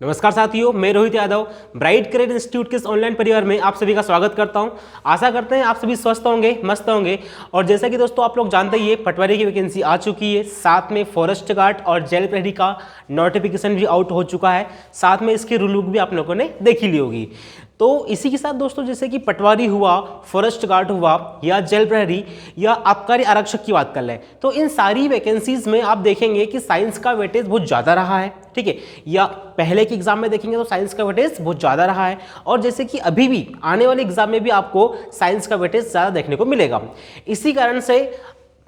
नमस्कार साथियों, मैं Rohit Yadav bright career institute के इस ऑनलाइन परिवार में आप सभी का स्वागत करता हूं। आशा करते हैं आप सभी स्वस्थ होंगे, मस्त होंगे। और जैसा कि दोस्तों आप लोग जानते ही है, पटवारी की वैकेंसी आ चुकी है, साथ में फॉरेस्ट गार्ड और जेल प्रहरी का नोटिफिकेशन भी आउट हो चुका है, साथ में इसकी रूल बुक भी आप लोगों ने देख ही ली होगी। तो इसी के साथ दोस्तों, जैसे कि पटवारी हुआ, फॉरेस्ट गार्ड हुआ, या जेल प्रहरी या आबकारी आरक्षक की बात कर लें, तो इन सारी वैकेंसीज में आप देखेंगे कि साइंस का वेटेज बहुत ज़्यादा रहा है, ठीक है। या पहले के एग्जाम में देखेंगे तो साइंस का वेटेज बहुत ज़्यादा रहा है, और जैसे कि अभी भी आने वाले एग्जाम में भी आपको साइंस का वेटेज ज़्यादा देखने को मिलेगा। इसी कारण से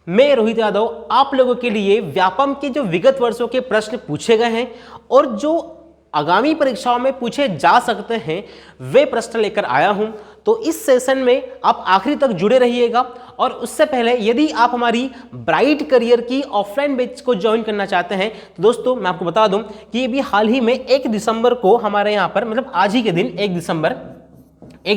मैं रोहित यादव आप लोगों के लिए व्यापम के जो विगत वर्षों के प्रश्न पूछे गए हैं और जो आगामी परीक्षाओं में पूछे जा सकते हैं वे प्रश्न लेकर आया हूं। तो इस सेशन में आप आखिरी तक जुड़े रहिएगा। और उससे पहले यदि आप हमारी ब्राइट करियर की ऑफलाइन बैच को ज्वाइन करना चाहते हैं तो दोस्तों मैं आपको बता दूं कि ये भी हाल ही में 1 दिसंबर को हमारे यहाँ पर, मतलब आज ही के दिन 1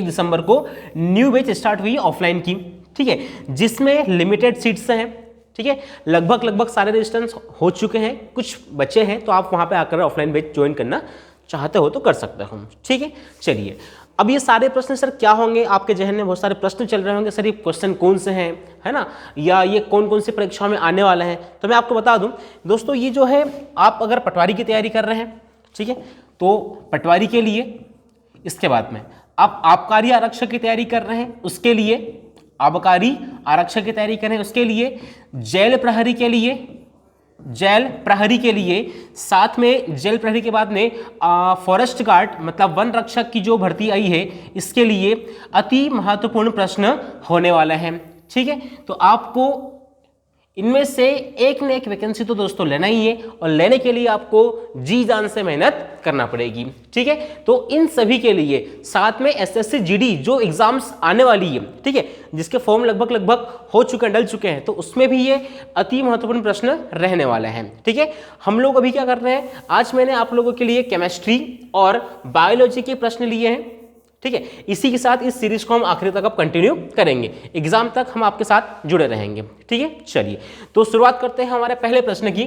दिसंबर को न्यू बैच स्टार्ट हुई ऑफलाइन की, ठीक है, जिसमें लिमिटेड सीट्स हैं, ठीक है। लगभग सारे रजिस्ट्रेशन हो चुके हैं, कुछ बचे हैं, तो आप वहां पे आकर ऑफलाइन बैच ज्वाइन करना चाहते हो तो कर सकते हो, ठीक है। चलिए, अब ये सारे प्रश्न सर क्या होंगे, आपके जहन में बहुत सारे प्रश्न चल रहे होंगे, सर ये क्वेश्चन कौन से हैं, है ना, या ये कौन कौन सी परीक्षाओं में आने वाले हैं। तो मैं आपको बता दूं दोस्तों, ये जो है, आप अगर पटवारी की तैयारी कर रहे हैं, ठीक है, तो पटवारी के लिए, इसके बाद में आप आबकारी आरक्षक की तैयारी कर रहे हैं उसके लिए, आबकारी आरक्षक की तैयारी करें उसके लिए, जेल प्रहरी के लिए, साथ में जेल प्रहरी के बाद में फॉरेस्ट गार्ड मतलब वन रक्षक की जो भर्ती आई है, इसके लिए अति महत्वपूर्ण प्रश्न होने वाला है, ठीक है। तो आपको इनमें से एक न एक वैकेंसी तो दोस्तों लेना ही है, और लेने के लिए आपको जी जान से मेहनत करना पड़ेगी, ठीक है। तो इन सभी के लिए साथ में एसएससी जीडी जो एग्जाम्स आने वाली है, ठीक है, जिसके फॉर्म लगभग हो चुके हैं, डल चुके हैं, तो उसमें भी ये अति महत्वपूर्ण प्रश्न रहने वाले हैं, ठीक है। हम लोग अभी क्या कर रहे हैं, आज मैंने आप लोगों के लिए केमिस्ट्री और बायोलॉजी के प्रश्न लिए हैं, ठीक है। इसी के साथ इस सीरीज को हम आखिरी तक अब कंटिन्यू करेंगे, एग्जाम तक हम आपके साथ जुड़े रहेंगे, ठीक है। चलिए, तो शुरुआत करते हैं हमारे पहले प्रश्न की।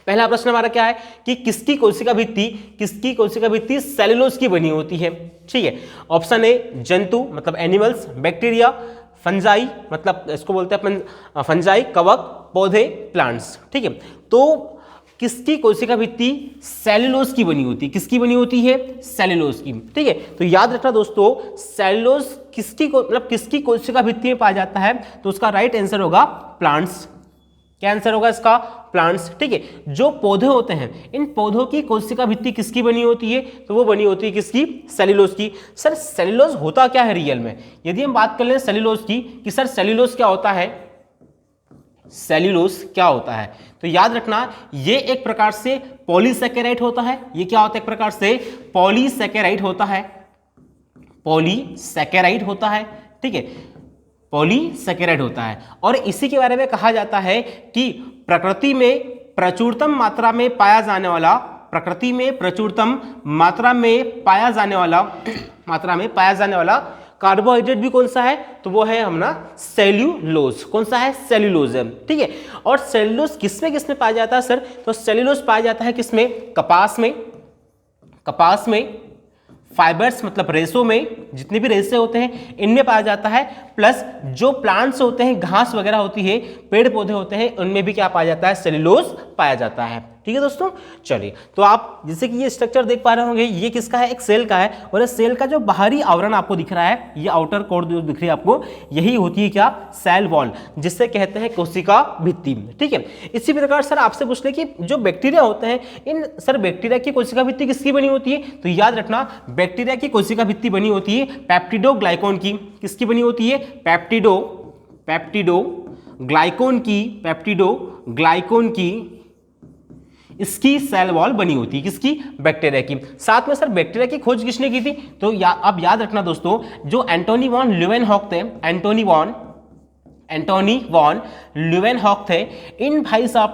पहला प्रश्न हमारा क्या है कि किसकी कोशिका भित्ति सेलुलोज की बनी होती है, ठीक है। ऑप्शन ए जंतु मतलब एनिमल्स, बैक्टीरिया, फंजाई मतलब इसको बोलते हैं फंजाई, कवक, पौधे, प्लांट्स, ठीक है। तो किसकी कोशिका भित्ति सेलुलोज की बनी होती है, किसकी बनी होती है, सेलुलोज की, ठीक है। तो याद रखना दोस्तों, सेलुलोज किसकी कोशिका भित्ति में पाया जाता है, तो उसका राइट आंसर होगा प्लांट्स। क्या आंसर होगा इसका, प्लांट्स, ठीक है। जो पौधे होते हैं, इन पौधों की कोशिका भित्ति किसकी बनी होती है, तो वो बनी होती है किसकी, सेलुलोज की। सर सेलुलोज होता क्या है रियल में, यदि हम बात कर लें सेलुलोज की कि सर सेलुलोज क्या होता है, सेल्यूलोज क्या होता है, तो याद रखना ये एक प्रकार से पॉलीसैकेराइड होता है। ये क्या होता है, एक प्रकार से पॉलीसैकेराइड होता है, ठीक है, पॉलीसैकेराइड होता है। और इसी के बारे में कहा जाता है कि प्रकृति में प्रचुरतम मात्रा में पाया जाने वाला कार्बोहाइड्रेट भी कौन सा है, तो वो है हमारा सेल्यूलोज। कौन सा है, सेल्यूलोज है, ठीक है। और सेल्यूलोज किसमें पाया जाता है सर, तो सेल्यूलोज पाया जाता है किसमें, कपास में, फाइबर्स मतलब रेशों में, जितने भी रेशे होते हैं इनमें पाया जाता है, प्लस जो प्लांट्स होते हैं, घास वगैरह होती है, पेड़ पौधे होते हैं, उनमें भी क्या पाया जाता है, सेल्यूलोज पाया जाता है, ठीक है दोस्तों। चलिए, तो आप जैसे कि ये स्ट्रक्चर देख पा रहे होंगे, ये किसका है, एक सेल का है, और इस सेल का जो बाहरी आवरण आपको दिख रहा है, ये आउटर कोर जो दिख रही है आपको, यही होती है क्या, सेल वॉल, जिससे कहते हैं कोशिका भित्ति, ठीक है। इसी प्रकार सर आपसे पूछ ले कि जो बैक्टीरिया होते हैं, इन सर बैक्टीरिया की कोशिका भित्ति किसकी बनी होती है, तो याद रखना बैक्टीरिया की कोशिका भित्ति बनी होती है पेप्टिडोग्लाइकॉन की। किसकी बनी होती है, पेप्टिडोग्लाइकॉन की इसकी सेल वॉल बनी होती है, किसकी, बैक्टीरिया की। साथ में सर बैक्टीरिया की खोज किसने की थी, तो अब याद रखना दोस्तों, जो एंटोनी वॉन ल्यूवेनहॉक थे, एंटोनी वॉन ल्यूवेनहॉक थे। इन भाई साहब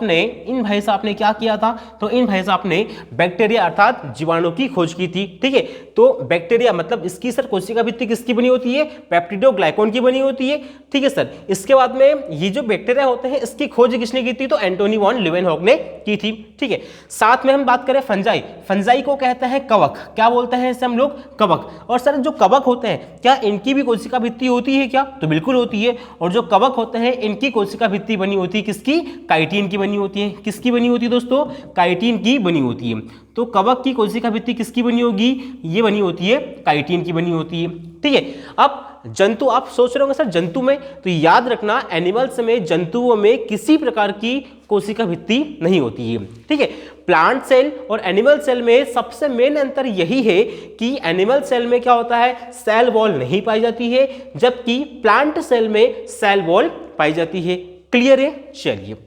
ने क्या किया था, तो इन भाई साहब ने बैक्टीरिया अर्थात जीवाणु की खोज की थी। ठीक है, तो बैक्टीरिया मतलब इसकी सर कोशिका भित्ति किसकी बनी होती है, पेप्टिडोग्लाइकॉन की बनी होती है। ठीक है सर, इसके बाद में ये जो बैक्टीरिया होते हैं इसकी खोज किसने की थी, तो एंटोनी वॉन ल्यूवेनहॉक ने की थी। ठीक है, साथ में हम बात करें फंजाई, फंजाई को कहते हैं कवक, क्या बोलते हैं इसे हम लोग, कवक। और सर जो कवक होते हैं क्या इनकी भी कोशिका भित्ति होती है क्या, तो बिल्कुल होती है। और जो कवक होते हैं इनकी कोशिका भित्ति बनी होती है किसकी, काइटिन की बनी होती है। किसकी बनी होती है दोस्तों, काइटिन की बनी होती है। तो कवक की कोशिका भित्ति किसकी बनी होगी, ये बनी होती है काइटिन की बनी होती है। ठीक है, अब जंतु, आप सोच रहे होंगे सर जंतु में, तो याद रखना एनिमल्स में, जंतुओं में किसी प्रकार की कोशिका भित्ति नहीं होती है। ठीक है, प्लांट सेल और एनिमल सेल में सबसे मेन अंतर यही है कि एनिमल सेल में क्या होता है, सेल वॉल नहीं पाई जाती है, जबकि प्लांट सेल में सेल वॉल पाई जाती है। क्लियर है, चलिए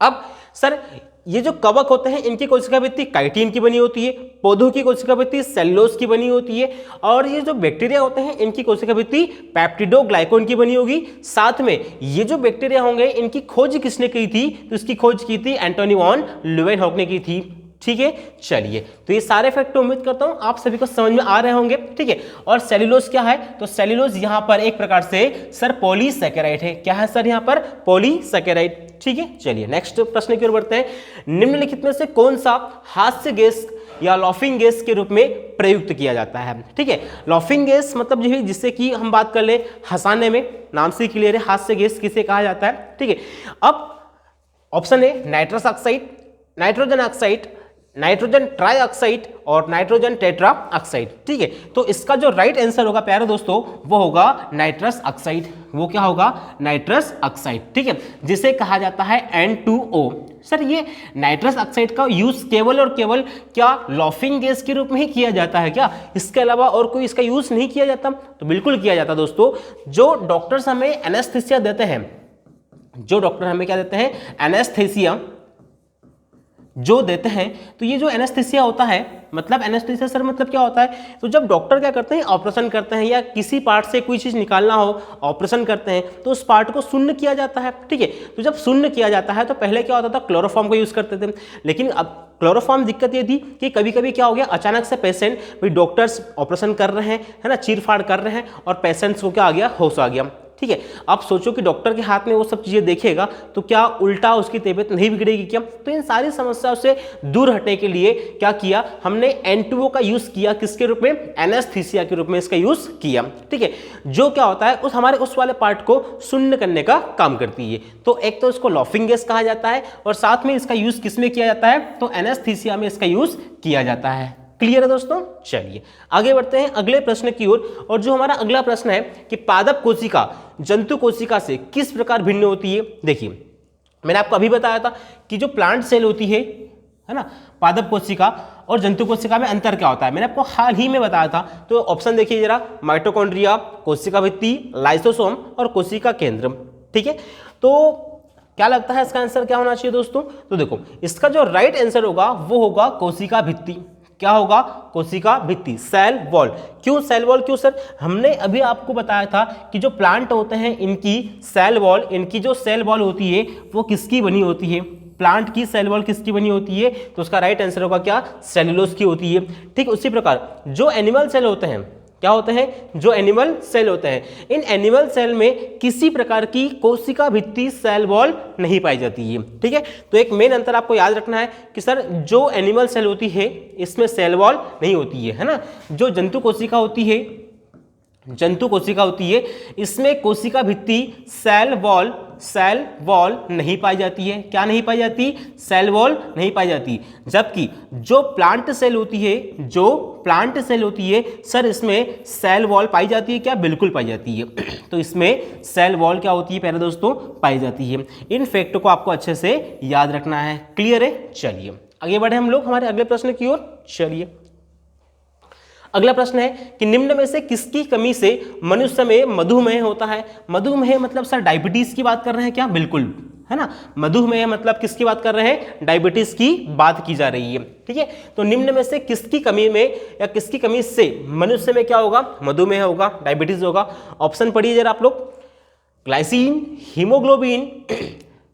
अब सर ये जो कवक होते हैं इनकी कोशिका भित्ति काइटिन की बनी होती है, पौधों की कोशिका भित्ति सेलुलोज की बनी होती है, और ये जो बैक्टीरिया होते हैं इनकी कोशिका भित्ति पेप्टिडोग्लाइकॉन की बनी होगी। साथ में ये जो बैक्टीरिया होंगे इनकी खोज किसने की थी, तो इसकी खोज की थी एंटोनी वॉन ल्यूवेनहॉक ने की थी। ठीक है, चलिए तो ये सारे फैक्ट उम्मीद करता हूं आप सभी को समझ में आ रहे होंगे। ठीक है, और सेल्यूलोज क्या है, तो सेल्यूलोज यहां पर एक प्रकार से सर पॉलीसैकेराइड है। क्या है सर, यहां पर पॉलीसैकेराइड। ठीक है, चलिए नेक्स्ट प्रश्न की ओर बढ़ते हैं। निम्नलिखित में से कौन सा हास्य गैस या लॉफिंग गैस के रूप में प्रयुक्त किया जाता है। ठीक है, लॉफिंग गैस मतलब जो है जिससे कि हम बात कर ले हंसाने में, नाम से क्लियर है, हास्य गैस किसे कहा जाता है। ठीक है, अब ऑप्शन है nitrous oxide, nitrogen oxide, nitrogen trioxide और नाइट्रोजन टेट्रा ऑक्साइड। ठीक है, तो इसका जो राइट आंसर होगा प्यारे दोस्तों वो होगा नाइट्रस ऑक्साइड। वो क्या होगा, नाइट्रस ऑक्साइड। ठीक है, जिसे कहा जाता है N2O। सर ये नाइट्रस ऑक्साइड का यूज केवल और केवल क्या लॉफिंग गैस के रूप में ही किया जाता है क्या, इसके अलावा और कोई इसका यूज नहीं किया जाता, तो बिल्कुल किया जाता दोस्तों। जो डॉक्टर्स हमें एनेस्थीसिया देते हैं, जो डॉक्टर हमें क्या देते हैं, एनेस्थीसिया जो देते हैं, तो ये जो एनेस्थीसिया होता है, मतलब एनेस्थीसिया सर मतलब क्या होता है, तो जब डॉक्टर क्या करते हैं ऑपरेशन करते हैं या किसी पार्ट से कोई चीज़ निकालना हो ऑपरेशन करते हैं, तो उस पार्ट को शून्य किया जाता है। ठीक है, तो जब शून्य किया जाता है तो पहले क्या होता था, क्लोरोफॉर्म का यूज़ करते थे, लेकिन अब क्लोरोफॉर्म दिक्कत ये थी कि कभी कभी क्या हो गया, अचानक से पेशेंट, भाई डॉक्टर्स ऑपरेशन कर रहे हैं, है ना, चीर फाड़ कर रहे हैं और पेशेंट्स को क्या आ गया, होश आ गया। ठीक है, आप सोचो कि डॉक्टर के हाथ में वो सब चीज़ें देखेगा तो क्या उल्टा उसकी तबीयत नहीं बिगड़ेगी क्या। तो इन सारी समस्याओं से दूर हटने के लिए क्या किया, हमने N2O का यूज़ किया, किसके रूप में, एनेस्थीसिया के रूप में इसका यूज़ किया। ठीक है, जो क्या होता है हमारे उस वाले पार्ट को शून्य करने का काम करती है। तो एक तो इसको लॉफिंग गैस कहा जाता है और साथ में इसका यूज़ किस में किया जाता है, तो एनेस्थीसिया में इसका यूज़ किया जाता है। क्लियर है दोस्तों, चलिए आगे बढ़ते हैं अगले प्रश्न की ओर। और जो हमारा अगला प्रश्न है कि पादप कोशिका जंतु कोशिका से किस प्रकार भिन्न होती है। देखिए मैंने आपको अभी बताया था कि जो प्लांट सेल होती है ना, पादप कोशिका और जंतु कोशिका में अंतर क्या होता है, मैंने आपको हाल ही में बताया था। तो ऑप्शन देखिए जरा, माइटोकॉन्ड्रिया, कोशिका भित्ति, लाइसोसोम और कोशिका केंद्र। ठीक है, तो क्या लगता है इसका आंसर क्या होना चाहिए दोस्तों, तो देखो इसका जो राइट आंसर होगा वो होगा कोशिका भित्ति। क्या होगा, कोशिका भित्ति, सेल वॉल। क्यों सेल वॉल, क्यों सर, हमने अभी आपको बताया था कि जो प्लांट होते हैं इनकी सेल वॉल, इनकी जो सेल वॉल होती है वो किसकी बनी होती है, प्लांट की सेल वॉल किसकी बनी होती है, तो उसका राइट आंसर होगा क्या, सेलुलोज की होती है। ठीक, उसी प्रकार जो एनिमल सेल होते हैं, क्या होते हैं, जो एनिमल सेल होते हैं, इन एनिमल सेल में किसी प्रकार की कोशिका भित्ति सेल वॉल नहीं पाई जाती है। ठीक है, तो एक मेन अंतर आपको याद रखना है कि सर जो एनिमल सेल होती है इसमें सेल वॉल नहीं होती है ना। जो जंतु कोशिका होती है, जंतु कोशिका होती है इसमें कोशिका भित्ति सेल वॉल नहीं पाई जाती है। क्या नहीं पाई जाती, सेल वॉल नहीं पाई जाती। जबकि जो प्लांट सेल होती है, जो प्लांट सेल होती है सर इसमें सेल वॉल पाई जाती है। क्या, बिल्कुल पाई जाती है। तो इसमें सेल वॉल क्या होती है प्यारे दोस्तों, पाई जाती है। इन फैक्टों को आपको अच्छे से याद रखना है। क्लियर है, चलिए आगे बढ़े हम लोग हमारे अगले प्रश्न की ओर। चलिए अगला प्रश्न है कि निम्न में से किसकी कमी से मनुष्य में मधुमेह होता है। मधुमेह मतलब सर डायबिटीज की बात कर रहे हैं क्या, बिल्कुल, है ना। मधुमेह मतलब किसकी बात कर रहे हैं, डायबिटीज की बात की जा रही है। ठीक है, तो निम्न में से किसकी कमी में या किसकी कमी से मनुष्य में क्या होगा, मधुमेह होगा, डायबिटीज होगा। ऑप्शन पढ़िए जरा आप लोग, ग्लाइसिन, हीमोग्लोबिन,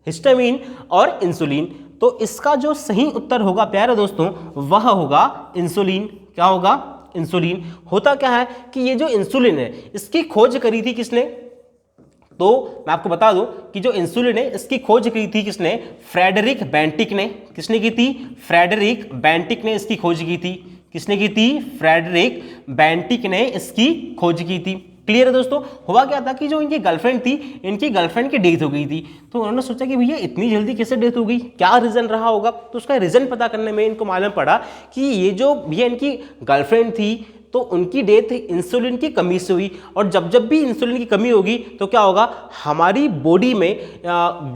हिस्टामिन और इंसुलिन। तो इसका जो सही उत्तर होगा प्यारे दोस्तों वह होगा इंसुलिन। क्या होगा? इंसुलिन। होता क्या है कि ये जो इंसुलिन है इसकी खोज करी थी किसने? तो मैं आपको बता दूं कि जो इंसुलिन है इसकी खोज की थी किसने? फ्रेडरिक बेंटिक ने। किसने की थी? फ्रेडरिक बेंटिक ने इसकी खोज की थी। किसने की थी? फ्रेडरिक बेंटिक ने इसकी खोज की थी। क्लियर है दोस्तों? हुआ क्या था कि जो इनकी गर्लफ्रेंड थी, इनकी गर्लफ्रेंड की डेथ हो गई थी, तो उन्होंने सोचा कि भैया इतनी जल्दी कैसे डेथ हो गई, क्या रीजन रहा होगा। तो उसका रीजन पता करने में इनको मालूम पड़ा कि ये जो भैया इनकी गर्लफ्रेंड थी तो उनकी डेथ इंसुलिन की कमी से हुई, और जब जब भी इंसुलिन की कमी होगी तो क्या होगा, हमारी बॉडी में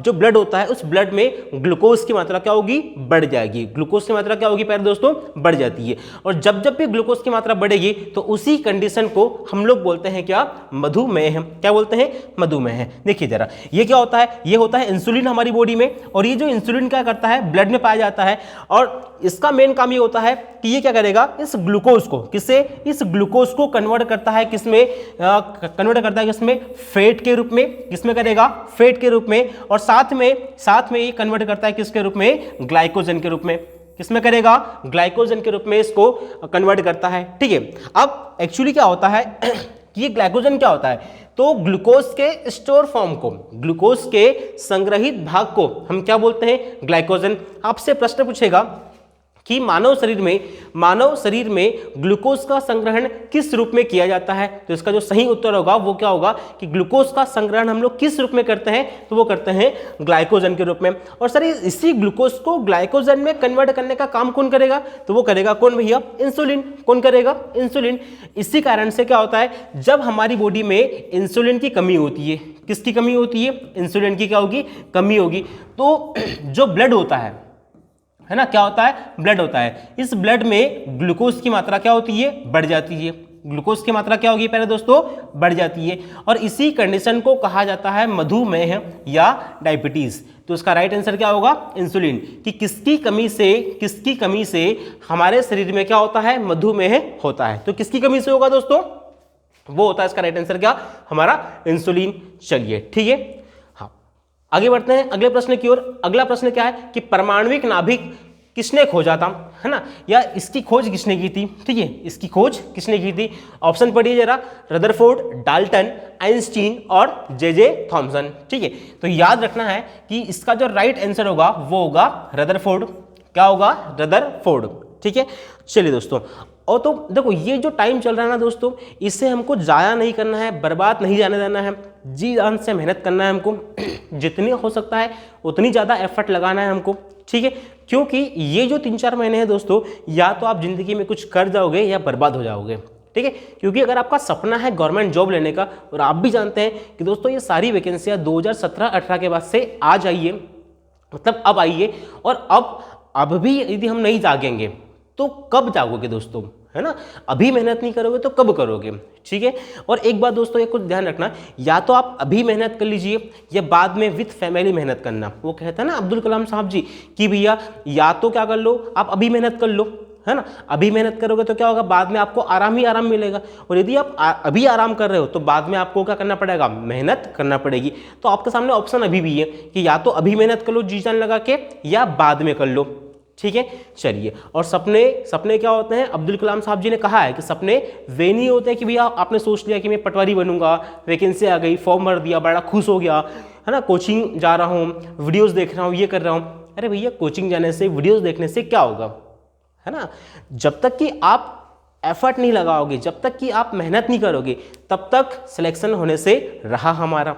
जो ब्लड होता है उस ब्लड में ग्लूकोज की मात्रा क्या होगी? बढ़ जाएगी। ग्लूकोज की मात्रा क्या होगी प्यारे दोस्तों? बढ़ जाती है। और जब जब भी ग्लूकोज की मात्रा बढ़ेगी तो उसी कंडीशन को हम लोग बोलते हैं क्या? मधुमेह। क्या बोलते हैं? मधुमेह। देखिए जरा, ये क्या होता है? ये होता है इंसुलिन हमारी बॉडी में, और ये जो इंसुलिन क्या करता है? ब्लड में पाया जाता है, और इसका मेन काम ये होता है कि ये क्या करेगा? इस ग्लूकोज को, किससे? इस ग्लूकोज को कन्वर्ट करता है किसमें? कन्वर्ट करता है किसमें? फैट के रूप में। किसमें करेगा? फैट के रूप में। और साथ में ये कन्वर्ट करता है किसके रूप में? ग्लाइकोजन के रूप में। किसमें करेगा? ग्लाइकोजन के रूप में इसको कन्वर्ट करता है। ठीक है। अब एक्चुअली क्या होता है कि ये ग्लाइकोजन क्या होता है? तो ग्लूकोज के स्टोर फॉर्म को, ग्लूकोज के संग्रहित भाग को हम क्या बोलते हैं? ग्लाइकोजन। आपसे प्रश्न पूछेगा कि मानव शरीर में ग्लूकोज का संग्रहण किस रूप में किया जाता है, तो इसका जो सही उत्तर होगा वो क्या होगा कि ग्लूकोज का संग्रहण हम लोग किस रूप में करते हैं? तो वो करते हैं ग्लाइकोजन के रूप में। और सर इसी ग्लूकोज को ग्लाइकोजन में कन्वर्ट करने का काम कौन करेगा? तो वो करेगा कौन भैया? इंसुलिन। कौन करेगा? इंसुलिन। इसी कारण से क्या होता है, जब हमारी बॉडी में इंसुलिन की कमी होती है, किसकी कमी होती है? इंसुलिन की क्या होगी? कमी होगी। तो जो ब्लड होता है ना, क्या होता है? ब्लड होता है। इस ब्लड में ग्लूकोज की मात्रा क्या होती है? बढ़ जाती है। ग्लूकोज की मात्रा क्या होगी पहले दोस्तों? बढ़ जाती है। और इसी कंडीशन को कहा जाता है मधुमेह या डायबिटीज। तो इसका राइट आंसर क्या होगा? इंसुलिन। कि किसकी कमी से हमारे शरीर में क्या होता है? मधुमेह होता है। तो किसकी कमी से होगा दोस्तों? वो होता है इसका राइट आंसर क्या? हमारा इंसुलिन। चलिए ठीक है, आगे बढ़ते हैं अगले प्रश्न की ओर। अगला प्रश्न क्या है कि परमाणविक नाभिक किसने खोजा था, है ना, या इसकी खोज किसने की थी? ठीक है, इसकी खोज किसने की थी? ऑप्शन पढ़िए जरा, रदरफोर्ड, डाल्टन, आइंस्टीन और जे थॉमसन। ठीक है, तो याद रखना है कि इसका जो राइट आंसर होगा वो होगा रदरफोर्ड। क्या होगा? रदरफोर्ड। ठीक है, चलिए दोस्तों, और तो देखो ये जो टाइम चल रहा है ना दोस्तों, इसे हमको जाया नहीं करना है, बर्बाद नहीं जाने देना है, जी जान से मेहनत करना है हमको, जितनी हो सकता है उतनी ज़्यादा एफर्ट लगाना है हमको। ठीक है, क्योंकि ये जो 3-4 महीने हैं दोस्तों, या तो आप जिंदगी में कुछ कर जाओगे या बर्बाद हो जाओगे। ठीक है, क्योंकि अगर आपका सपना है गवर्नमेंट जॉब लेने का, और आप भी जानते हैं कि दोस्तों ये सारी वैकेंसियाँ 2017-18 के बाद से आ जाइए, मतलब अब आइए, और अब भी यदि हम नहीं जागेंगे तो कब जागोगे दोस्तों, है ना? अभी मेहनत नहीं करोगे तो कब करोगे? ठीक है, और एक बात दोस्तों एक कुछ ध्यान रखना, या तो आप अभी मेहनत कर लीजिए या बाद में विथ फैमिली मेहनत करना। वो कहता है ना अब्दुल कलाम साहब जी कि भैया या तो क्या कर लो, आप अभी मेहनत कर लो, है ना, अभी मेहनत करोगे तो क्या होगा, बाद में आपको आराम ही आराम मिलेगा। और यदि आप अभी आराम कर रहे हो तो बाद में आपको क्या करना पड़ेगा? मेहनत करना पड़ेगी। तो आपके सामने ऑप्शन अभी भी है कि या तो अभी मेहनत कर लो जी जान लगा के, या बाद में कर लो। ठीक है, चलिए, और सपने क्या होते हैं? अब्दुल कलाम साहब जी ने कहा है कि सपने वे नहीं होते हैं कि भैया आपने सोच लिया कि मैं पटवारी बनूंगा, वैकेंसी आ गई, फॉर्म भर दिया, बड़ा खुश हो गया, है ना, कोचिंग जा रहा हूँ, वीडियोस देख रहा हूँ, ये कर रहा हूँ। अरे भैया कोचिंग जाने से, वीडियोस देखने से क्या होगा, है ना? जब तक कि आप एफर्ट नहीं लगाओगे, जब तक कि आप मेहनत नहीं करोगे, तब तक सिलेक्शन होने से रहा हमारा।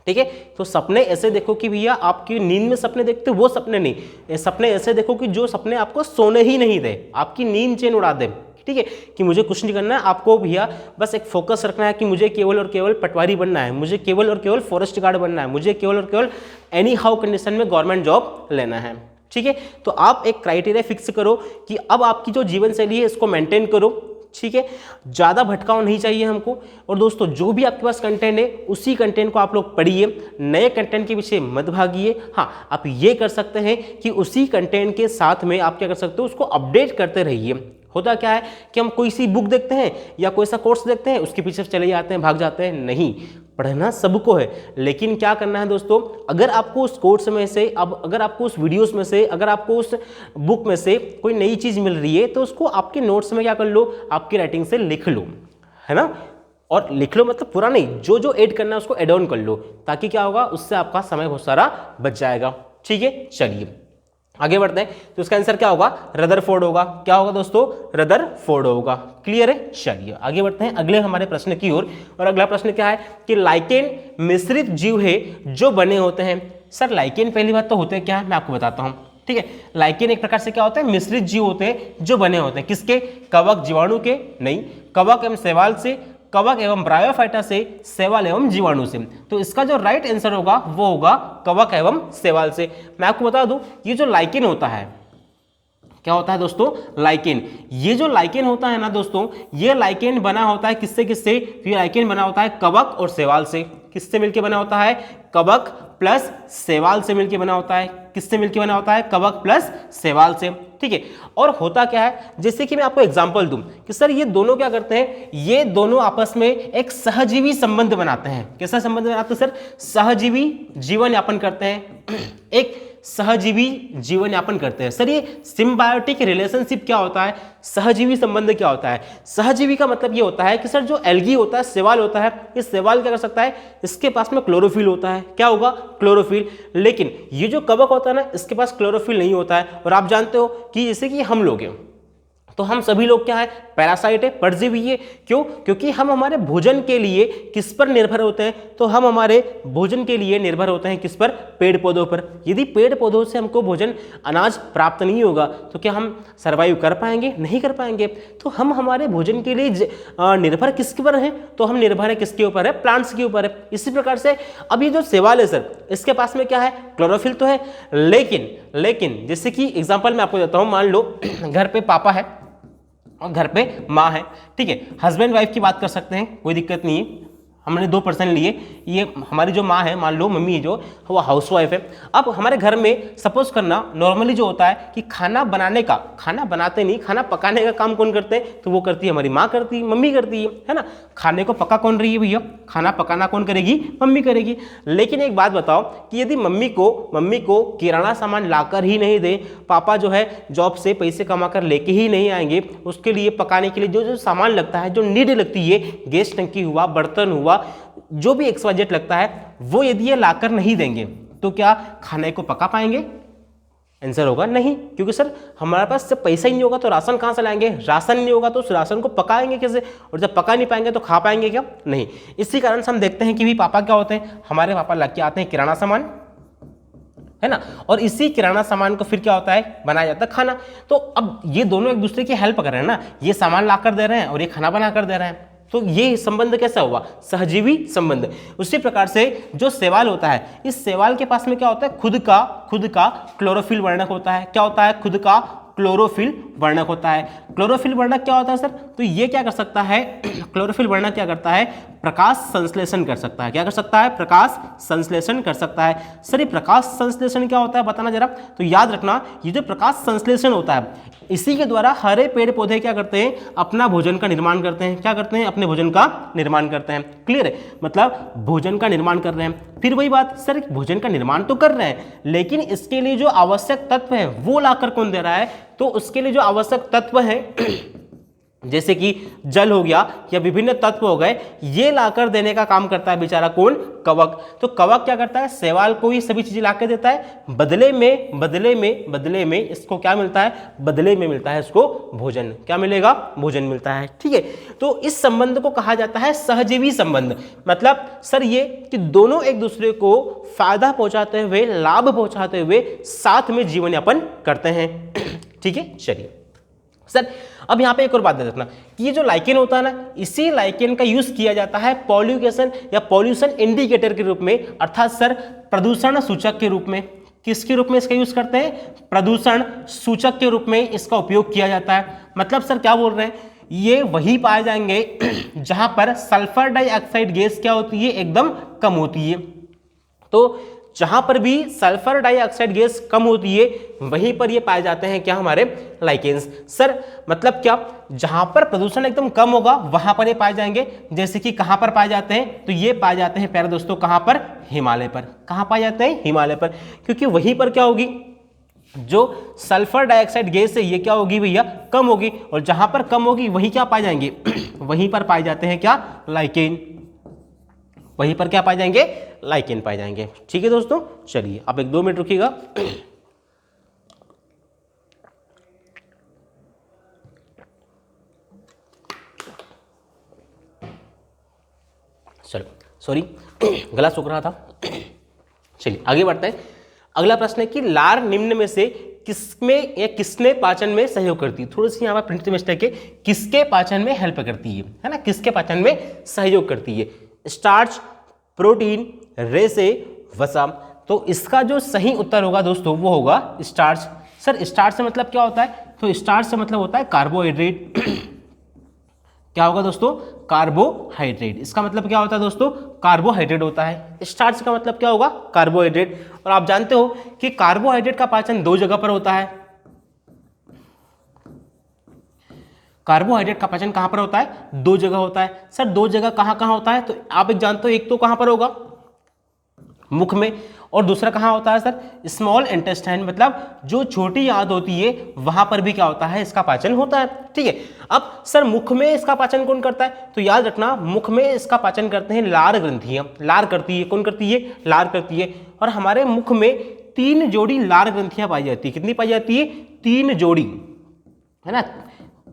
ठीक है, तो सपने ऐसे देखो कि भैया आपकी नींद में सपने देखते हो, वो सपने नहीं, सपने ऐसे देखो कि जो सपने आपको सोने ही नहीं दे, आपकी नींद चैन उड़ा दे। ठीक है, कि मुझे कुछ नहीं करना है, आपको भैया बस एक फोकस रखना है कि मुझे केवल और केवल पटवारी बनना है, मुझे केवल और केवल फॉरेस्ट गार्ड बनना है, मुझे केवल और केवल एनी हाउ कंडीशन में गवर्नमेंट जॉब लेना है। ठीक है, तो आप एक क्राइटेरिया फिक्स करो कि अब आपकी जो जीवन शैली है इसको मेंटेन करो। ठीक है, ज़्यादा भटकाव नहीं चाहिए हमको। और दोस्तों जो भी आपके पास कंटेंट है उसी कंटेंट को आप लोग पढ़िए, नए कंटेंट के पीछे मत भागिए। हाँ, आप ये कर सकते हैं कि उसी कंटेंट के साथ में आप क्या कर सकते हो, उसको अपडेट करते रहिए। होता क्या है कि हम कोई सी बुक देखते हैं या कोई सा कोर्स देखते हैं, उसके पीछे चले जाते हैं, भाग जाते हैं। नहीं, पढ़ना सबको है, लेकिन क्या करना है दोस्तों, अगर आपको उस कोर्स में से, अब अगर आपको उस वीडियोस में से, अगर आपको उस बुक में से कोई नई चीज़ मिल रही है तो उसको आपके नोट्स में क्या कर लो, आपकी राइटिंग से लिख लो, है ना। और लिख लो मतलब पूरा नहीं, जो जो ऐड करना है उसको ऐड ऑन कर लो, ताकि क्या होगा, उससे आपका समय बहुत सारा बच जाएगा। ठीक है, चलिए आगे बढ़ते हैं। तो इसका आंसर क्या होगा, रदरफोर्ड होगा। क्या होगा दोस्तों, रदरफोर्ड होगा। क्लियर है, चलिए आगे बढ़ते हैं अगले हमारे प्रश्न की ओर। और अगला प्रश्न क्या है कि लाइकेन मिश्रित जीव है जो बने होते हैं। सर लाइकेन पहली बात तो होते हैं क्या है, मैं आपको बताता हूं। ठीक है, लाइकेन एक प्रकार से क्या होता है, मिश्रित जीव होते हैं जो बने होते हैं किसके, कवक जीवाणु के, नहीं, कवक एवं शैवाल से, कवक एवं ब्रायोफाइटा से, शैवाल एवं जीवाणु से। तो इसका जो राइट आंसर होगा वो होगा कवक एवं शैवाल से। मैं आपको बता दूं, ये जो लाइकेन होता है, क्या होता है दोस्तों, लाइकेन, ये जो लाइकेन होता है ना दोस्तों, ये लाइकेन बना होता है किससे किससे, ये लाइकेन बना होता है कवक और शैवाल से। किससे मिलकर बना होता है, कवक प्लस शैवाल से मिलकर बना होता है। किससे मिलकर बना होता है, कवक प्लस शैवाल से। ठीक है, और होता क्या है, जैसे कि मैं आपको एग्जांपल दूं कि सर ये दोनों क्या करते हैं, ये दोनों आपस में एक सहजीवी संबंध बनाते हैं। कैसा संबंध बनाते हैं सर, सहजीवी जीवन यापन करते हैं, एक सहजीवी जीवन यापन करते हैं। सर ये सिम्बायोटिक रिलेशनशिप क्या होता है, सहजीवी संबंध क्या होता है। सहजीवी का मतलब ये होता है कि सर जो एल्गी होता है, शैवाल होता है, ये शैवाल क्या कर सकता है, इसके पास में क्लोरोफिल होता है। क्या होगा, क्लोरोफिल। लेकिन ये जो कवक होता है ना, इसके पास क्लोरोफिल नहीं होता है। और आप जानते हो कि जैसे कि हम लोग हैं, तो हम सभी लोग क्या है, पैरासाइट है, परजीवी है। क्यों, क्योंकि हम हमारे भोजन के लिए किस पर निर्भर होते हैं, तो हम हमारे भोजन के लिए निर्भर होते हैं किस पर, पेड़ पौधों पर। यदि पेड़ पौधों से हमको भोजन अनाज प्राप्त नहीं होगा तो क्या हम सर्वाइव कर पाएंगे, नहीं कर पाएंगे। तो हम हमारे भोजन के लिए निर्भर किसके ऊपर है, तो हम निर्भर है किसके ऊपर है, प्लांट्स के ऊपर है। इसी प्रकार से अब ये जो शैवाल है सर, इसके पास में क्या है, क्लोरोफिल तो है, लेकिन जैसे कि एग्जाम्पल मैं आपको देता हूं, मान लो घर पे पापा है और घर पे माँ है। ठीक है, हस्बैंड वाइफ की बात कर सकते हैं, कोई दिक्कत नहीं है। हमने 2% लिए, ये हमारी जो माँ है, मान लो मम्मी जो वो हाउसवाइफ है। अब हमारे घर में सपोज करना नॉर्मली जो होता है कि खाना बनाने का, खाना बनाते नहीं, खाना पकाने का काम कौन करते हैं, तो वो करती है हमारी माँ करती है, मम्मी करती है ना। खाने को पका कौन रही है भैया, खाना पकाना कौन करेगी, मम्मी करेगी। लेकिन एक बात बताओ कि यदि मम्मी को किराना सामान लाकर ही नहीं दे, पापा जो है जॉब से पैसे कमा कर लेके ही नहीं आएंगे, उसके लिए पकाने के लिए जो जो सामान लगता है, जो नीड लगती है, गैस टंकी हुआ, बर्तन हुआ, जो भी XYZ लगता है, वो यदि ये लाकर नहीं देंगे तो क्या खाने को पका पाएंगे, आंसर होगा नहीं। क्योंकि सर हमारे पास जब पैसा ही नहीं होगा तो राशन कहाँ से लाएंगे, राशन नहीं होगा तो उस राशन को पकाएंगे कैसे, और जब पका नहीं पाएंगे तो खा पाएंगे क्या, नहीं। इसी कारण से हम देखते हैं कि भी पापा क्या होते हैं, हमारे पापा लेके आते हैं किराना सामान, है ना, और इसी किराना सामान को फिर क्या होता है, बनाया जाता है खाना। तो अब ये दोनों एक दूसरे की हेल्प कर रहे हैं ना, ये सामान ला कर दे रहे हैं और ये खाना बना कर दे रहे हैं, तो ये संबंध कैसा हुआ, सहजीवी संबंध। उसी प्रकार से जो शैवाल होता है, इस शैवाल के पास में क्या होता है, खुद का क्लोरोफिल वर्णक होता है। क्या होता है, खुद का क्लोरोफिल वर्णक होता है। क्लोरोफिल वर्णक क्या होता है सर, तो ये क्या कर सकता है, क्लोरोफिल वर्णक क्या करता है, प्रकाश संश्लेषण कर सकता है। क्या कर सकता है, प्रकाश संश्लेषण कर सकता है। सर ये प्रकाश संश्लेषण क्या होता है बताना जरा, तो याद रखना, ये जो प्रकाश संश्लेषण होता है, इसी के द्वारा हरे पेड़ पौधे क्या करते हैं, अपना भोजन का निर्माण करते हैं। क्या करते हैं, अपने भोजन का निर्माण करते हैं। क्लियर है, मतलब भोजन का निर्माण कर रहे हैं। फिर वही बात, सर भोजन का निर्माण तो कर रहे हैं, लेकिन इसके लिए जो आवश्यक तत्व है वो लाकर कौन दे रहा है, तो उसके लिए जो आवश्यक तत्व है जैसे कि जल हो गया या विभिन्न तत्व हो गए, ये लाकर देने का काम करता है बेचारा कौन, कवक। तो कवक क्या करता है, शैवाल को ही सभी चीजें लाकर देता है, बदले में इसको क्या मिलता है, बदले में मिलता है इसको भोजन। क्या मिलेगा, भोजन मिलता है। ठीक है, तो इस संबंध को कहा जाता है सहजीवी संबंध। मतलब सर ये कि दोनों एक दूसरे को फायदा पहुंचाते हुए, लाभ पहुंचाते हुए साथ में जीवन यापन करते हैं। ठीक है, चलिए सर अब यहाँ पे एक और बात दे देना कि ये जो लाइकेन होता है ना, इसी लाइकेन का यूज किया जाता है पॉल्यूशन या पॉल्यूशन इंडिकेटर के रूप में, अर्थात सर प्रदूषण सूचक के रूप में। किसके रूप में इसका यूज करते हैं, प्रदूषण सूचक के रूप में इसका उपयोग किया जाता है। मतलब सर क्या बोल रहे हैं, ये वही पाए जाएंगे जहां पर सल्फर डाइऑक्साइड गैस क्या होती है, एकदम कम होती है। तो जहां पर भी सल्फर डाइऑक्साइड गैस कम होती है वहीं पर ये पाए जाते हैं क्या, हमारे लाइकेन्स। सर मतलब क्या, जहां पर प्रदूषण एकदम कम होगा वहां पर ये पाए जाएंगे। जैसे कि कहां पर पाए जाते हैं, तो ये पाए जाते हैं प्यारे दोस्तों कहां पर, हिमालय पर। कहां पाए जाते हैं, हिमालय पर, क्योंकि वहीं पर क्या होगी, जो सल्फर डाइऑक्साइड गैस है ये क्या होगी भैया, कम होगी, और जहां पर कम होगी वहीं क्या पाए जाएंगे वहीं पर पाए जाते हैं क्या, लाइकेन। वहीं पर क्या पाए जाएंगे, लाइकेन पाए जाएंगे। ठीक है दोस्तों, चलिए आप 1-2 मिनट रुकिएगा। चलो सॉरी गला सूख रहा था। चलिए आगे बढ़ते हैं। अगला प्रश्न है कि लार निम्न में से किसमें या किसने पाचन में सहयोग करती है। थोड़ी सी यहाँ पर प्रिंट मिस्टेक है, किसके पाचन में हेल्प करती है ना, किसके पाचन में सहयोग करती है। स्टार्च, प्रोटीन, रेसे, वसा। तो इसका जो सही उत्तर होगा दोस्तों वो होगा स्टार्च। सर स्टार्च से मतलब क्या होता है, तो स्टार्च से मतलब होता है कार्बोहाइड्रेट। क्या होगा दोस्तों, कार्बोहाइड्रेट। इसका मतलब क्या होता है दोस्तों, कार्बोहाइड्रेट होता है। स्टार्च का मतलब क्या होगा, कार्बोहाइड्रेट। और आप जानते हो कि कार्बोहाइड्रेट का पाचन 2 जगह पर होता है। कार्बोहाइड्रेट का पाचन कहां पर होता है, 2 जगह होता है। सर 2 जगह कहां कहां होता है, तो आप एक जानते हो, एक तो कहां पर होगा, मुख में, और दूसरा कहां होता है सर, स्मॉल इंटेस्टाइन, मतलब जो छोटी आंत होती है वहां पर भी क्या होता है, इसका पाचन होता है। ठीक है, अब सर मुख में इसका पाचन कौन करता है, तो याद रखना मुख में इसका पाचन करते हैं लार ग्रंथियां। लार करती है, कौन करती है, लार करती है। और हमारे मुख में 3 जोड़ी लार ग्रंथियां पाई जाती है। कितनी पाई जाती है, 3 जोड़ी, है ना,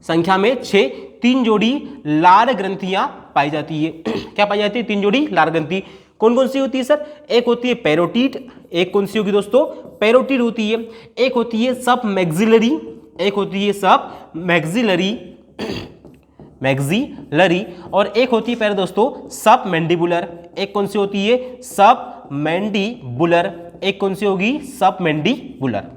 संख्या में 6, 3 जोड़ी लार ग्रंथियां पाई जाती है। क्या पाई जाती है, 3 जोड़ी लार ग्रंथि। कौन कौन सी होती है सर, एक होती है पैरोटीट, एक कौन सी होगी दोस्तों, पैरोटीट होती है। एक होती है सब मैक्सिलरी, एक होती है सब मैक्सिलरी, मैक्सिलरी, और एक होती है प्यारे दोस्तों सब मैंडिबुलर। एक कौन सी होती है, सब मैंडिबुलर। एक कौन सी होगी, सब मैंडिबुलर।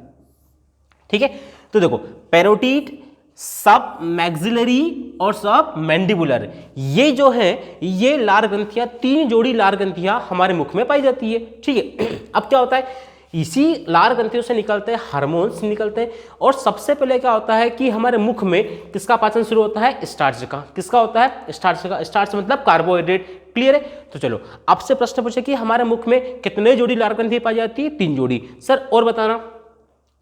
ठीक है, तो देखो पैरोटीट, सब मैक्सिलरी और सब मैंडिबुलर, ये जो है ये लार ग्रंथियां, 3 जोड़ी लार ग्रंथियां हमारे मुख में पाई जाती है। ठीक है, अब क्या होता है, इसी लार ग्रंथियों से निकलते हैं हार्मोन्स निकलते हैं, और सबसे पहले क्या होता है कि हमारे मुख में किसका पाचन शुरू होता है, स्टार्च का। किसका होता है, स्टार्च का। स्टार्च मतलब कार्बोहाइड्रेट। क्लियर है, तो चलो आपसे प्रश्न पूछे कि हमारे मुख में कितने जोड़ी लार ग्रंथि पाई जाती है, 3 जोड़ी। सर और बताना,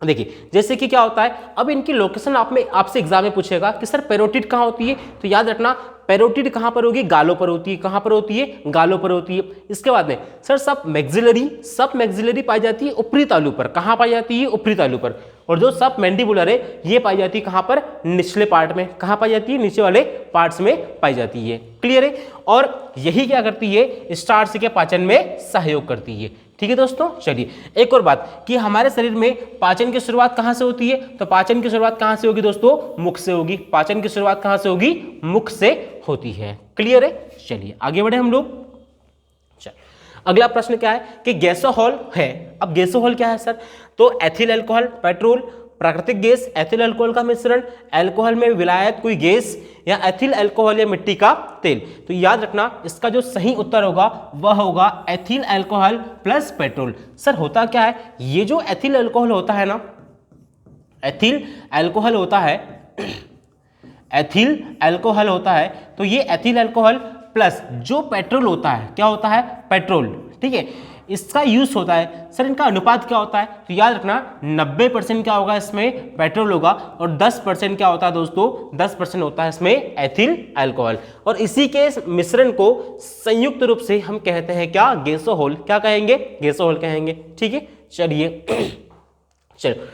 देखिए जैसे कि क्या होता है, अब इनकी लोकेशन आपसे एग्जाम में पूछेगा कि सर पैरोटीट कहाँ होती है, तो याद रखना पैरोटीट कहाँ पर होगी, गालों पर होती है। कहाँ पर होती है, गालों पर होती है। इसके बाद में सर सब मैक्सिलरी पाई जाती है ऊपरी तालु पर। कहाँ पाई जाती है, ऊपरी तालु पर। और जो सब मैंडिबुलर है ये पाई जाती है कहाँ पर, निचले पार्ट में। कहाँ पाई जाती है, नीचे वाले पार्ट्स में पाई जाती है। क्लियर है, और यही क्या करती है, स्टार्च के पाचन में सहयोग करती है। ठीक है दोस्तों, चलिए एक और बात कि हमारे शरीर में पाचन की शुरुआत कहां से होती है, तो पाचन की शुरुआत कहां से होगी दोस्तों, मुख से होगी। पाचन की शुरुआत कहां से होगी, मुख से होती है। क्लियर है, चलिए आगे बढ़े हम लोग। अगला प्रश्न क्या है कि गैसोहॉल है। अब गैसोहॉल क्या है सर, तो एथिल अल्कोहल, पेट्रोल, प्राकृतिक गैस, एथिल अल्कोहल का मिश्रण, अल्कोहल में विलायत कोई गैस, या एथिल अल्कोहल या मिट्टी का तेल। तो याद रखना इसका जो सही उत्तर होगा वह होगा ethyl alcohol plus petrol. Sir होता क्या है, ये जो एथिल अल्कोहल होता है ना, एथिल अल्कोहल होता है, एथिल अल्कोहल होता है, तो ये एथिल अल्कोहल प्लस जो पेट्रोल होता है, क्या होता है, पेट्रोल। ठीक है, इसका यूज होता है। सर इनका अनुपात क्या होता है, तो याद रखना 90% क्या होगा इसमें, पेट्रोल होगा, और 10% क्या होता है दोस्तों, 10% होता है इसमें एथिल अल्कोहल। और इसी के मिश्रण को संयुक्त रूप से हम कहते हैं क्या, गैसोहॉल। क्या कहेंगे, गैसोहॉल कहेंगे। ठीक है, चलिए चलो।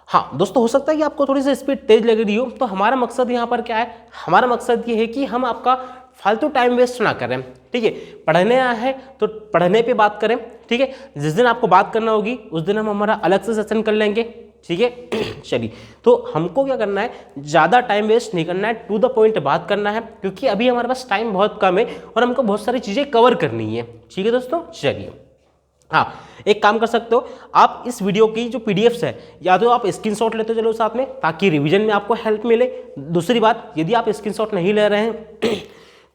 हाँ दोस्तों, हो सकता है कि आपको थोड़ी सी स्पीड तेज लग रही हो, तो हमारा मकसद यहाँ पर क्या है, हमारा मकसद ये है कि हम आपका फालतू टाइम वेस्ट ना करें। ठीक है, पढ़ने आया है तो पढ़ने पे बात करें। ठीक है, जिस दिन आपको बात करना होगी उस दिन हम हमारा अलग से सेशन कर लेंगे। ठीक है, चलिए तो हमको क्या करना है, ज़्यादा टाइम वेस्ट नहीं करना है, टू द पॉइंट बात करना है, क्योंकि अभी हमारे पास टाइम बहुत कम है और हमको बहुत सारी चीज़ें कवर करनी है। ठीक है दोस्तों, चलिए हाँ एक काम कर सकते हो, आप इस वीडियो की जो पीडीएफ्स है या तो आप स्क्रीनशॉट लेते चलो साथ में, ताकि रिवीजन में आपको हेल्प मिले। दूसरी बात, यदि आप स्क्रीनशॉट नहीं ले रहे हैं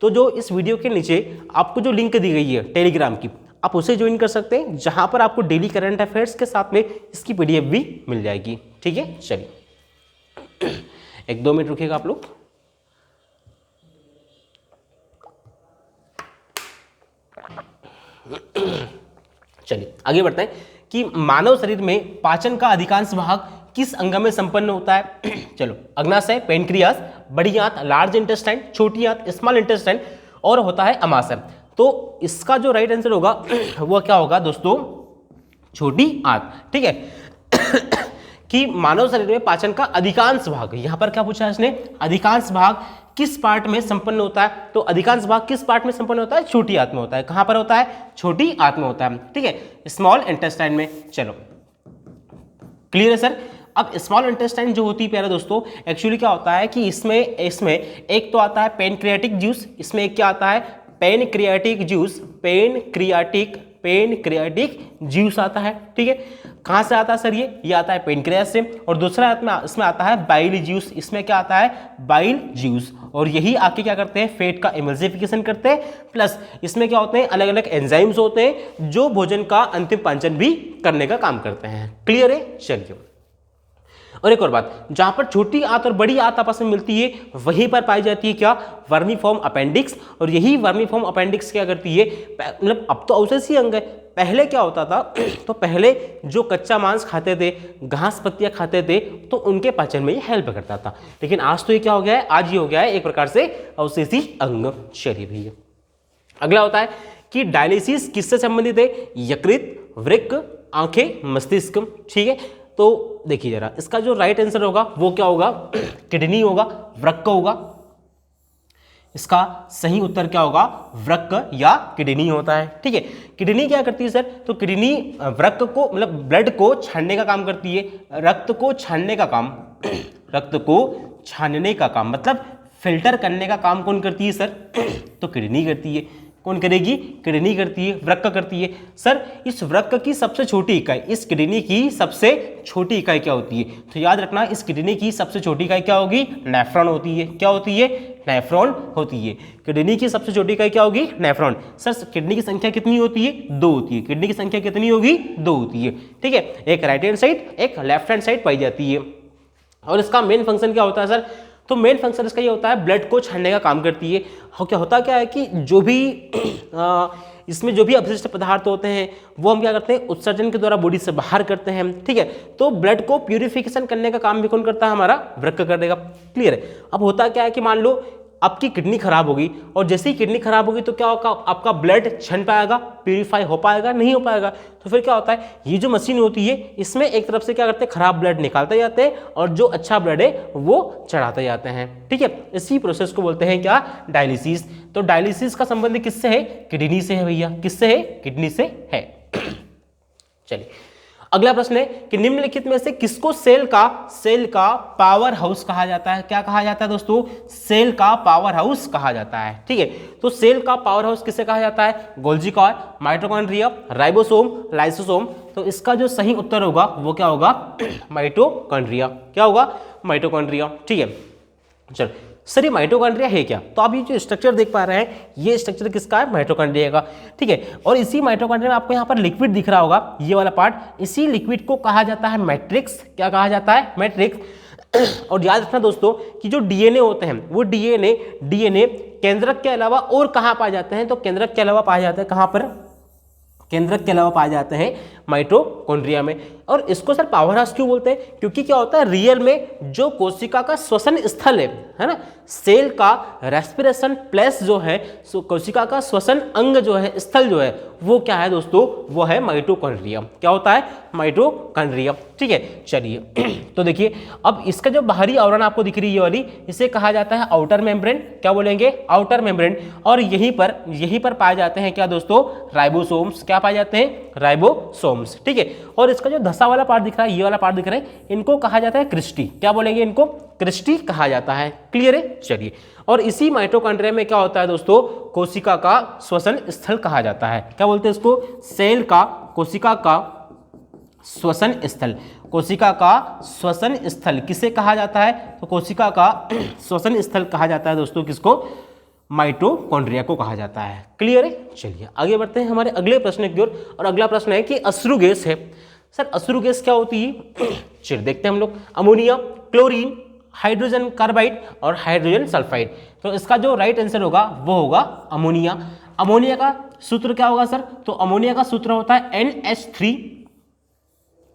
तो जो इस वीडियो के नीचे आपको जो लिंक दी गई है टेलीग्राम की, आप उसे ज्वाइन कर सकते हैं, जहां पर आपको डेली करंट अफेयर्स के साथ में इसकी पीडीएफ भी मिल जाएगी। ठीक है, चलिए 1-2 मिनट रुकिएगा आप लोग। चलिए आगे बढ़ते हैं कि मानव शरीर में पाचन का अधिकांश भाग किस अंग में संपन्न होता है। चलो, अग्नाशय, पेनक्रियास, बड़ी आंत, लार्ज इंटेस्टाइन, छोटी आंत, स्मॉल इंटेस्टाइन, और होता है अमाशय। तो इसका जो राइट आंसर होगा वो क्या होगा दोस्तों, छोटी आंत। ठीक है कि मानव शरीर में पाचन का अधिकांश भाग, यहां पर क्या पूछा है इसने, अधिकांश भाग किस पार्ट में संपन्न होता है, तो अधिकांश भाग किस पार्ट में संपन्न होता है, छोटी आंत में होता है। कहां पर होता है, छोटी आंत में होता है। ठीक है, स्मॉल इंटेस्टाइन में। चलो क्लियर है सर। अब स्मॉल इंटेस्टाइन जो होती है प्यारे दोस्तों, एक्चुअली क्या होता है कि इसमें एक तो आता है पेनक्रियाटिक जूस, इसमें एक क्या आता है, पेनक्रियाटिक जूस, पेनक्रियाटिक जूस आता है। ठीक है, कहां से आता है सर, ये आता है पेनक्रियास से। और दूसरा इसमें आता है बाइल जूस, इसमें क्या आता है, बाइल जूस। और यही आके क्या करते हैं, फैट का एमल्सिफिकेशन करते हैं, प्लस इसमें क्या होते हैं, अलग अलग एंजाइम्स होते हैं जो भोजन का अंतिम पाचन भी करने का काम करते हैं। क्लियर है, चलिए। और एक और बात, जहां पर छोटी आंत और बड़ी आंत आपस में मिलती है वहीं पर पाई जाती है क्या, वर्मीफॉर्म अपेंडिक्स। और यही वर्मीफॉर्म अपेंडिक्स क्या करती है, मतलब अब तो अवशेषी अंग है, पहले क्या होता था तो पहले जो कच्चा मांस खाते थे, घास पत्तियां खाते थे, तो उनके पाचन में ये हेल्प करता था। लेकिन आज तो ये क्या हो गया है, आज ये हो गया है एक प्रकार से अवशेषी अंग। चलिए भैया, अगला होता है कि डायलिसिस किससे संबंधित है, यकृत, वृक्क, आंखें, मस्तिष्क। ठीक है, तो देखिए जरा, इसका जो राइट आंसर होगा वो क्या होगा, किडनी होगा, वृक्क होगा। इसका सही उत्तर क्या होगा, वृक्क या किडनी होता है। ठीक है, किडनी क्या करती है सर, तो किडनी वृक्क को, मतलब ब्लड को छानने का काम करती है, रक्त को छानने का काम, रक्त को छानने का काम मतलब फिल्टर करने का काम कौन करती है सर, तो किडनी करती है। कौन करेगी, किडनी करती है, वृक्क करती है। सर इस वृक्क की सबसे छोटी इकाई, इस किडनी की सबसे छोटी इकाई क्या होती है, तो याद रखना इस किडनी की सबसे छोटी इकाई क्या होगी, नेफ्रॉन होती है। क्या होती है, नेफ्रॉन होती है। किडनी की सबसे छोटी इकाई क्या होगी, नेफ्रॉन। सर किडनी की संख्या कितनी होती है, 2 होती है। किडनी की संख्या कितनी होगी, 2 होती है। ठीक है, एक राइट हैंड साइड, एक लेफ्ट हैंड साइड पाई जाती है। और इसका मेन फंक्शन क्या होता है सर, तो मेन फंक्शन इसका ये होता है, ब्लड को छानने का काम करती है। क्या होता क्या है कि जो भी इसमें जो भी अपशिष्ट पदार्थ होते हैं वो हम क्या करते हैं, उत्सर्जन के द्वारा बॉडी से बाहर करते हैं। ठीक है, तो ब्लड को प्यूरिफिकेशन करने का काम भी कौन करता है, हमारा वृक्क करेगा। क्लियर है। अब होता क्या है कि मान लो आपकी किडनी खराब होगी, और जैसे ही किडनी खराब होगी तो क्या होगा, आपका ब्लड छन पाएगा, प्यूरिफाई हो पाएगा, नहीं हो पाएगा। तो फिर क्या होता है, ये जो मशीन होती है इसमें एक तरफ से क्या करते हैं, खराब ब्लड निकालते जाते हैं और जो अच्छा ब्लड है वो चढ़ाते जाते हैं। ठीक है, इसी प्रोसेस को बोलते हैं क्या, डायलिसिस। तो डायलिसिस का संबंध किससे है, किडनी से है भैया। किससे है, किडनी से है। चलिए अगला प्रश्न है कि निम्नलिखित में से किसको सेल का पावर हाउस कहा जाता है। क्या कहा जाता है दोस्तों, सेल का पावर हाउस कहा जाता है। ठीक है, तो सेल का पावर हाउस किसे कहा जाता है, Golgi car, mitochondria, ribosome, lysosome. तो इसका जो सही उत्तर होगा वो क्या होगा, माइटोकॉन्ड्रिया। क्या होगा, माइटोकॉन्ड्रिया। ठीक है, चलो सर ये माइटोकॉन्ड्रिया है क्या, तो आप ये जो स्ट्रक्चर देख पा रहे हैं ये स्ट्रक्चर किसका है, माइटोकॉन्ड्रिया का। ठीक है, और इसी माइटोकॉन्ड्रिया में आपको यहाँ पर लिक्विड दिख रहा होगा, ये वाला पार्ट, इसी लिक्विड को कहा जाता है मैट्रिक्स। क्या कहा जाता है, मैट्रिक्स। और याद रखना दोस्तों कि जो डीएनए होते हैं वो डीएनए केंद्रक के अलावा और कहाँ पाए जाते हैं, तो केंद्रक के अलावा पाए जाते हैं, कहाँ पर, केंद्रक के अलावा पाए जाते हैं माइटोकॉन्ड्रिया में। और इसको सर पावर हाउस क्यों बोलते हैं, क्योंकि क्या होता है, रियल में जो कोशिका का श्वसन स्थल है ना, सेल का रेस्पिरेशन प्लेस जो है, कोशिका का श्वसन अंग जो है, स्थल जो है, वो क्या है दोस्तों, वो है माइटोकॉन्ड्रिया। क्या होता है, माइटोकॉन्ड्रिया। ठीक है, चलिए तो देखिए अब इसका जो बाहरी आवरण आपको दिख रही है वाली, इसे कहा जाता है आउटर मेम्ब्रेन। क्या बोलेंगे, आउटर मेम्ब्रेन। और यहीं पर पाए जाते हैं क्या दोस्तों, राइबोसोम्स। क्या पाए जाते हैं, राइबोसोम्स। ठीक है, और इसका जो धसा वाला पार्ट दिख रहा है, ये वाला पार्ट दिख रहा है, इनको कहा जाता है क्रिस्टी। क्या बोलेंगे, इनको क्रिस्टी कहा जाता है। क्लियर है, चलिए। और इसी माइटोकॉन्ड्रिया में क्या होता है दोस्तों, कोशिका का श्वसन स्थल कहा जाता है। क्या बोलते हैं इसको, सेल का, कोशिका का श्वसन स्थल। कोशिका का श्वसन स्थल किसे कहा जाता है, तो कोशिका का श्वसन स्थल कहा जाता है दोस्तों किसको, माइटोकॉन्ड्रिया को कहा जाता है। क्लियर है? चलिए आगे बढ़ते हैं हमारे अगले प्रश्न की ओर। और अगला प्रश्न है कि अश्रु गैस है, सर अश्रु गैस क्या होती है? चलिए देखते हैं हम लोग। अमोनिया, क्लोरीन, हाइड्रोजन कार्बाइड और हाइड्रोजन सल्फाइड। तो इसका जो राइट आंसर होगा वो होगा अमोनिया। अमोनिया का सूत्र क्या होगा सर? तो अमोनिया का सूत्र होता है NH3।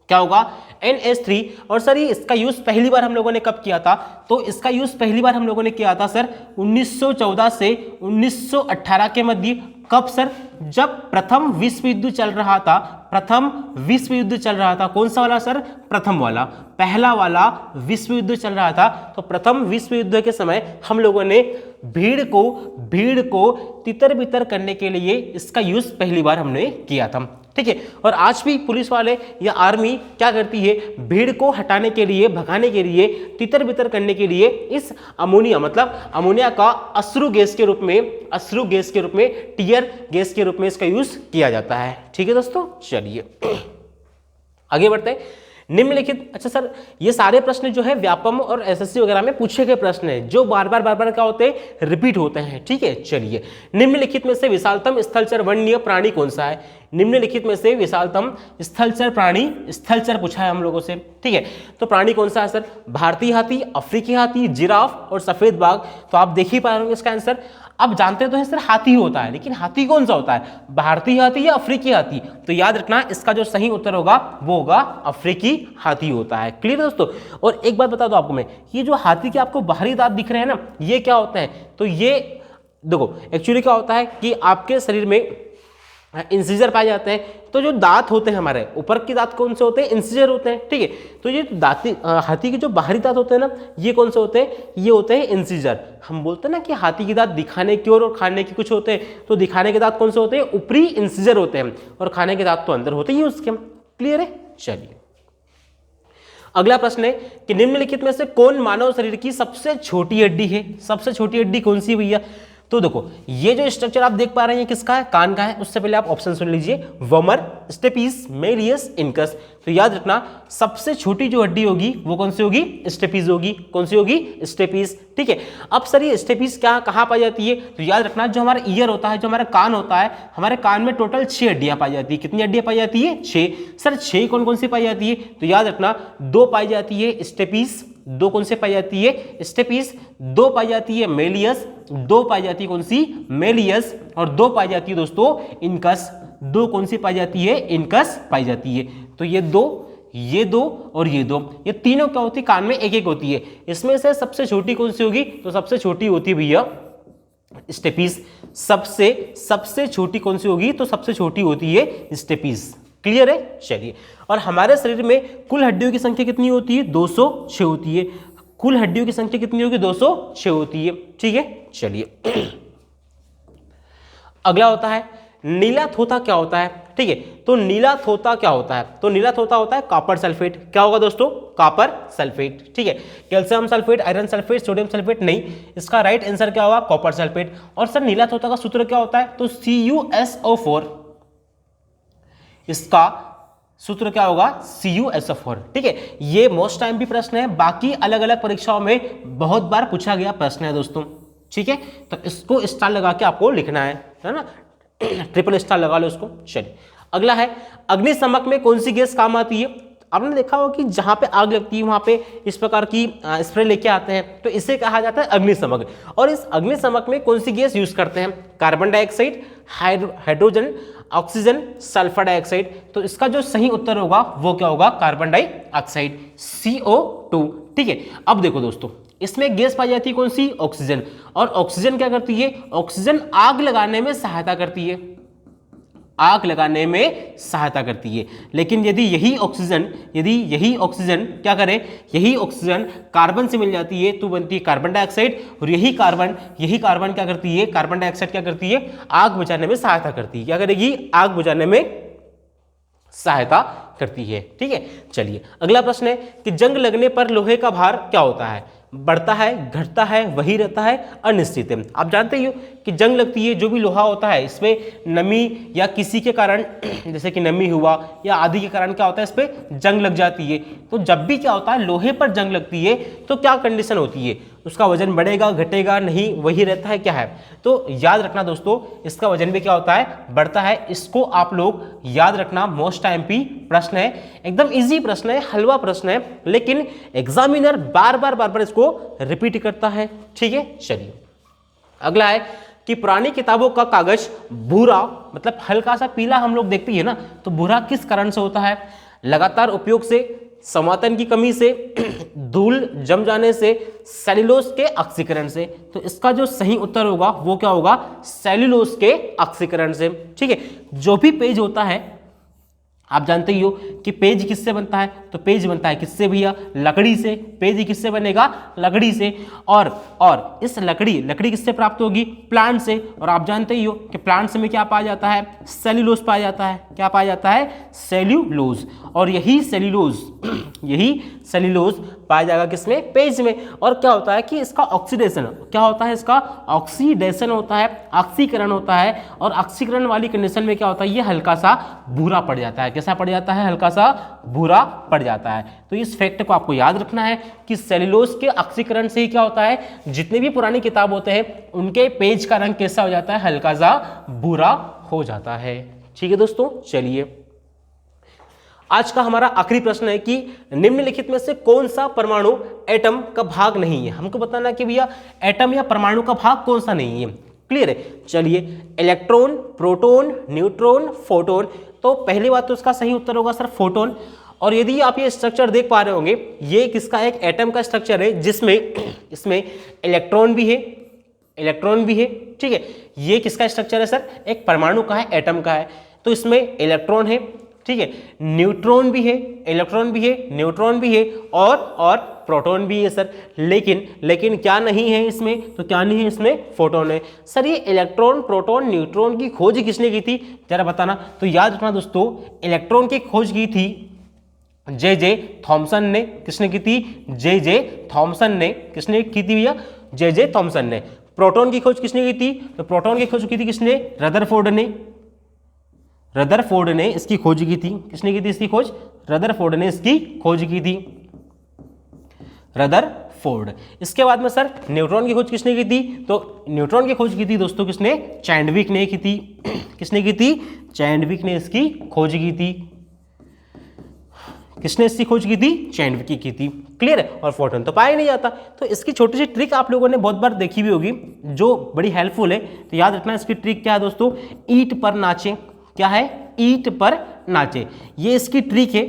क्या होगा? NH3। और सर ये इसका यूज पहली बार हम लोगों ने कब किया था? तो इसका यूज पहली बार हम लोगों ने किया था सर 1914 से 1918 के मध्य। कब सर? जब प्रथम विश्व युद्ध चल रहा था। प्रथम विश्व युद्ध चल रहा था। कौन सा वाला सर? प्रथम वाला, पहला वाला विश्व युद्ध चल रहा था। तो प्रथम विश्व युद्ध के समय हम लोगों ने भीड़ को तितर बितर करने के लिए इसका यूज पहली बार हमने किया था। ठीक है। और आज भी पुलिस वाले या आर्मी क्या करती है? भीड़ को हटाने के लिए, भगाने के लिए, तितर बितर करने के लिए इस अमोनिया मतलब अमोनिया का अश्रु गैस के रूप में, टीयर गैस के रूप में इसका यूज किया जाता है। ठीक है दोस्तों, चलिए आगे बढ़ते हैं। निम्नलिखित, अच्छा सर ये सारे प्रश्न जो है व्यापम और एसएससी वगैरह में पूछे गए प्रश्न हैं जो बार बार क्या होते हैं? रिपीट होते हैं। ठीक है, चलिए निम्नलिखित में से विशालतम स्थलचर वन्य प्राणी कौन सा है? निम्नलिखित में से विशालतम स्थलचर प्राणी, स्थलचर पूछा है हम लोगों से। ठीक है, तो प्राणी कौन सा है सर? भारतीय हाथी, अफ्रीकी हाथी, जिराफ और सफेद बाघ। तो आप देख ही पा रहे होंगे इसका आंसर। अब जानते तो हैं सर हाथी होता है, लेकिन हाथी कौन सा होता है? भारतीय हाथी या अफ्रीकी हाथी? तो याद रखना इसका जो सही उत्तर होगा वो होगा अफ्रीकी हाथी होता है। क्लियर दोस्तों? और एक बात बता दो आपको मैं, ये जो हाथी के आपको बाहरी दांत दिख रहे हैं ना, ये क्या होते हैं? तो ये देखो एक्चुअली क्या होता है कि आपके शरीर में इंसिजर पाए जाते हैं। तो जो दांत होते हैं हमारे ऊपर के दांत कौन से होते हैं? इंसिजर होते हैं। ठीक है, तो ये दांती हाथी के जो बाहरी दांत होते हैं ना, ये कौन से होते हैं? ये होते हैं इंसिजर। हम बोलते हैं ना कि हाथी के दांत दिखाने की ओर और खाने की कुछ होते हैं। तो दिखाने के दांत कौन से होते हैं? ऊपरी इंसिजर होते हैं, और खाने के दांत तो अंदर होते ही उसके। क्लियर है? चलिए अगला प्रश्न है कि निम्नलिखित में से कौन मानव शरीर की सबसे छोटी हड्डी है? सबसे छोटी हड्डी कौन सी भैया? तो देखो ये जो स्ट्रक्चर आप देख पा रहे हैं किसका है? कान का है। उससे पहले आप ऑप्शन सुन लीजिए, वमर, स्टेपीज, मेलियस, इनकस। तो याद रखना सबसे छोटी जो हड्डी होगी वो कौन सी होगी? स्टेपीज होगी। कौन सी होगी? स्टेपीज। ठीक है, अब सर ये स्टेपीज कहाँ पाई जाती है? तो याद रखना जो हमारा ईयर होता है, जो हमारा कान होता है, हमारे कान में टोटल 6 हड्डियां पाई जाती है। कितनी हड्डियां पाई जाती है? 6। सर 6 कौन कौन सी पाई जाती है? तो याद रखना 2 पाई जाती है स्टेपीज, 2 कौन से पाई जाती है? स्टेपीज। 2 पाई जाती है मेलियस, 2 पाई जाती है कौन सी? मेलियस। और 2 पाई जाती है दोस्तों इनकस। 2 कौन सी पाई जाती है? इनकस पाई जाती है। तो ये 2 और ये 2, ये तीनों क्या होती है? कान में एक एक होती है। इसमें से सबसे छोटी कौन सी होगी? तो सबसे छोटी होती है भैया स्टेपीज। सबसे छोटी कौन सी होगी? तो सबसे छोटी होती है स्टेपीज। क्लियर है? चलिए, और हमारे शरीर में कुल हड्डियों की संख्या कितनी होती है? 206 होती है। कुल हड्डियों की संख्या कितनी होगी? 206 होती है। ठीक है, चलिए अगला होता है नीला थोथा क्या होता है? ठीक है, तो नीला थोथा क्या होता है? तो नीला थोथा होता है कॉपर सल्फेट। क्या होगा दोस्तों? Copper sulphate. ठीक है, calcium sulphate, iron sulphate, sodium sulphate नहीं, इसका राइट आंसर क्या होगा? Copper sulphate. और सर नीला थोथा का सूत्र क्या होता है? तो CuSO4, इसका सूत्र क्या होगा? CuSO4। ठीक है, ये मोस्ट टाइम भी प्रश्न है, बाकी अलग अलग परीक्षाओं में बहुत बार पूछा गया प्रश्न है दोस्तों। ठीक है, तो इसको स्टार लगा के आपको लिखना है ना, ट्रिपल स्टार लगा लो इसको। चलिए अगला है अग्निशमक में कौन सी गैस काम आती है? आपने देखा होगा कि जहां पे आग लगती है वहां पे इस प्रकार की स्प्रे लेके आते हैं, तो इसे कहा जाता है अग्निशमक। और इस अग्निशमक में कौन सी गैस यूज करते हैं? Carbon dioxide, hydrogen, oxygen, sulphur dioxide. तो इसका जो सही उत्तर होगा वो क्या होगा? Carbon dioxide, CO2। ठीक है, अब देखो दोस्तों इसमें गैस पाई जाती है कौन सी? ऑक्सीजन। और ऑक्सीजन क्या करती है? ऑक्सीजन आग लगाने में सहायता करती है, आग लगाने में सहायता करती है। लेकिन यदि यही ऑक्सीजन क्या करे? यही ऑक्सीजन कार्बन से मिल जाती है तो बनती है कार्बन डाइऑक्साइड। और यही कार्बन क्या करती है? कार्बन डाइऑक्साइड क्या करती है? आग बुझाने में सहायता करती है। क्या करेगी? आग बुझाने में सहायता करती है। ठीक है, चलिए अगला प्रश्न है कि जंग लगने पर लोहे का भार क्या होता है? बढ़ता है, घटता है, वही रहता है, अनिश्चित है। आप जानते ही हो कि जंग लगती है, जो भी लोहा होता है इसमें नमी या किसी के कारण जैसे कि नमी हुआ या आदि के कारण क्या होता है? इस पर जंग लग जाती है। तो जब भी क्या होता है लोहे पर जंग लगती है तो क्या कंडीशन होती है? उसका वजन बढ़ेगा घटेगा नहीं, वही रहता है, क्या है। तो याद रखना दोस्तों, इसका वजन भी क्या होता है, बढ़ता है। इसको आप लोग याद रखना, मोस्ट एमपी प्रश्न है, एकदम इजी प्रश्न है, हलवा प्रश्न है, लेकिन एग्जामिनर बार बार इसको रिपीट करता है। ठीक है, चलिए अगला है कि पुरानी किताबों का कागज भूरा, मतलब हल्का सा पीला हम लोग देखते हैं ना, तो भूरा किस कारण से होता है। लगातार उपयोग से, समातन की कमी से, धूल जम जाने से, सेल्यूलोज के ऑक्सीकरण से। तो इसका जो सही उत्तर होगा वो क्या होगा, सेल्यूलोज के ऑक्सीकरण से। ठीक है, जो भी पेज होता है आप जानते ही हो कि पेज किससे बनता है, तो पेज बनता है किससे भैया, लकड़ी से। पेज किससे बनेगा, लकड़ी से। और इस लकड़ी किससे प्राप्त होगी, प्लांट से। और आप जानते ही हो कि प्लांट से में क्या पाया जाता है, सेल्यूलोज पाया जाता है। क्या पाया जाता है, सेल्यूलोज। और यही सेल्यूलोज पाया जाएगा किसमें, पेज में। और क्या होता है कि इसका ऑक्सीडेशन, क्या होता है, इसका ऑक्सीडेशन होता है, ऑक्सीकरण होता है। और ऑक्सीकरण वाली कंडीशन में क्या होता है, ये हल्का सा भूरा पड़ जाता है। कैसा पड़ जाता है, हल्का सा भूरा पड़ जाता है। तो इस फैक्ट को आपको याद रखना है कि सेल्यूलोज के ऑक्सीकरण से ही क्या होता है, जितने भी पुरानी किताब होते हैं उनके पेज का रंग कैसा हो जाता है, हल्का सा भूरा हो जाता है। ठीक है दोस्तों, चलिए आज का हमारा आखिरी प्रश्न है कि निम्नलिखित में से कौन सा परमाणु एटम का भाग नहीं है। हमको बताना कि भैया एटम या परमाणु का भाग कौन सा नहीं है। क्लियर है, चलिए इलेक्ट्रॉन, प्रोटॉन, न्यूट्रॉन, फोटोन। तो पहली बात तो इसका सही उत्तर होगा सर फोटोन। और यदि आप ये स्ट्रक्चर देख पा रहे होंगे, ये किसका, एक एटम का स्ट्रक्चर है जिसमें इसमें इलेक्ट्रॉन भी है, ठीक है। ये किसका स्ट्रक्चर है सर, एक परमाणु का है, एटम का है। तो इसमें इलेक्ट्रॉन है, ठीक है, न्यूट्रॉन भी है, इलेक्ट्रॉन भी है, न्यूट्रॉन भी है, और प्रोटॉन भी है सर। लेकिन क्या नहीं है इसमें, तो क्या नहीं है इसमें, फोटोन है। सर ये इलेक्ट्रॉन, प्रोटॉन, न्यूट्रॉन की खोज किसने की थी, जरा बताना। तो याद रखना दोस्तों, इलेक्ट्रॉन की खोज की थी जे थॉमसन ने। किसने की थी, जे थॉमसन ने। किसने की थी भैया, जे थॉमसन ने। प्रोटॉन की खोज किसने की थी, तो प्रोटॉन की खोज की थी किसने, रदरफोर्ड ने इसकी खोज की थी। किसने की थी इसकी खोज, रदरफोर्ड ने इसकी खोज की थी, रदरफोर्ड। इसके बाद में सर न्यूट्रॉन की खोज किसने की थी, तो न्यूट्रॉन की खोज की थी दोस्तों किसने, चैडविक ने की थी। किसने की थी, चैडविक ने इसकी खोज की थी। किसने इसकी खोज की थी, चैडविक की थी। क्लियर है। और फोटोन तो पाया नहीं जाता। तो इसकी छोटी सी ट्रिक आप लोगों ने बहुत बार देखी भी होगी, जो बड़ी हेल्पफुल है। तो याद रखना इसकी ट्रिक क्या है दोस्तों, ईंट पर नाचे। क्या है, ईंट पर नाचे, ये इसकी ट्रिक है,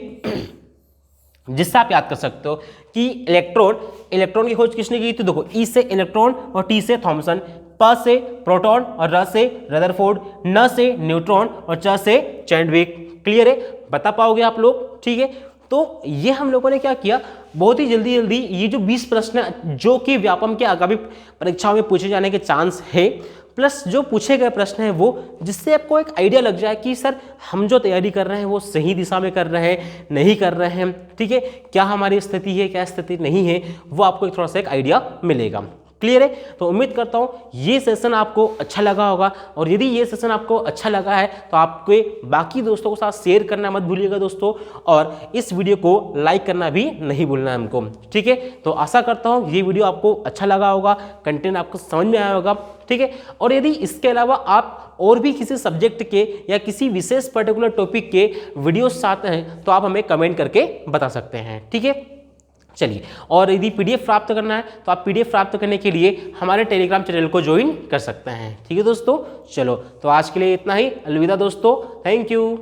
जिससे आप याद कर सकते हो कि इलेक्ट्रॉन की खोज किसने की थी। देखो, ई से इलेक्ट्रॉन और टी से थॉमसन, प से प्रोटॉन और र से रदरफोर्ड, न से न्यूट्रॉन और च से चैडविक। क्लियर है, बता पाओगे आप लोग। ठीक है, तो ये हम लोगों ने क्या किया, बहुत ही जल्दी ये जो 20 प्रश्न जो कि व्यापम के आगामी परीक्षाओं में पूछे जाने के चांस है, प्लस जो पूछे गए प्रश्न हैं वो, जिससे आपको एक आइडिया लग जाए कि सर हम जो तैयारी कर रहे हैं वो सही दिशा में कर रहे हैं, नहीं कर रहे हैं। ठीक है, क्या हमारी स्थिति है, क्या स्थिति नहीं है, वो आपको थोड़ा सा एक आइडिया मिलेगा। क्लियर है। तो उम्मीद करता हूँ ये सेशन आपको अच्छा लगा होगा। और यदि ये सेशन आपको अच्छा लगा है तो आपके बाकी दोस्तों के साथ शेयर करना मत भूलिएगा दोस्तों, और इस वीडियो को लाइक करना भी नहीं भूलना है हमको। ठीक है, तो आशा करता हूँ ये वीडियो आपको अच्छा लगा होगा, कंटेंट आपको समझ में आया होगा। ठीक है, और यदि इसके अलावा आप और भी किसी सब्जेक्ट के या किसी विशेष पर्टिकुलर टॉपिक के वीडियोस चाहते हैं तो आप हमें कमेंट करके बता सकते हैं। ठीक है, चलिए, और यदि पीडीएफ प्राप्त करना है तो आप पीडीएफ प्राप्त करने के लिए हमारे टेलीग्राम चैनल को ज्वाइन कर सकते हैं। ठीक है दोस्तों, चलो तो आज के लिए इतना ही, अलविदा दोस्तों, थैंक यू।